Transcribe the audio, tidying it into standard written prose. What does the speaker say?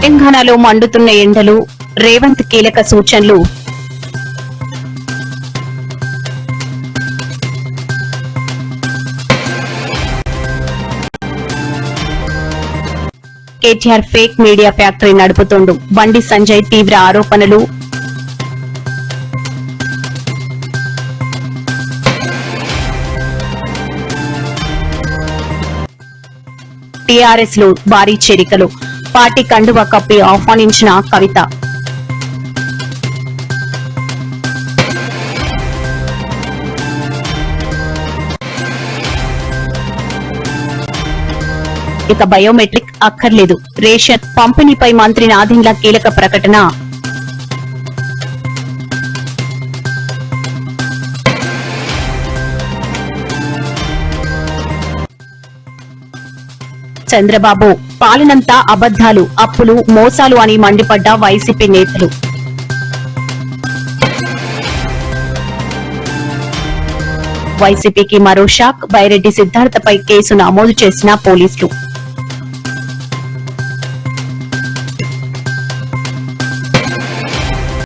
తెలంగాణలో మండుతున్న ఎండలు, రేవంత్ కీలక సూచనలు. కేటీఆర్ ఫేక్ మీడియా ఫ్యాక్టరీ నడుపుతోండు. బండి సంజయ్ తీవ్ర ఆరోపణలు. టీఆర్ఎస్ లో భారీ చేరికలు. పార్టీ కండువా కప్పి ఆహ్వానించిన కవిత. ఇక బయోమెట్రిక్ అక్కర్లేదు. రేషన్ పంపిణీపై మంత్రి నాదెండ్ల కీలక ప్రకటన. చంద్రబాబు పాలనంతా అబద్దాలు, అప్పులు, మోసాలు అని మండిపడ్డ వైసీపీ నేతలు. వైసీపీకి మరో షాక్. బైరెడ్డి సిద్ధార్థపై కేసు నమోదు చేసిన పోలీసులు.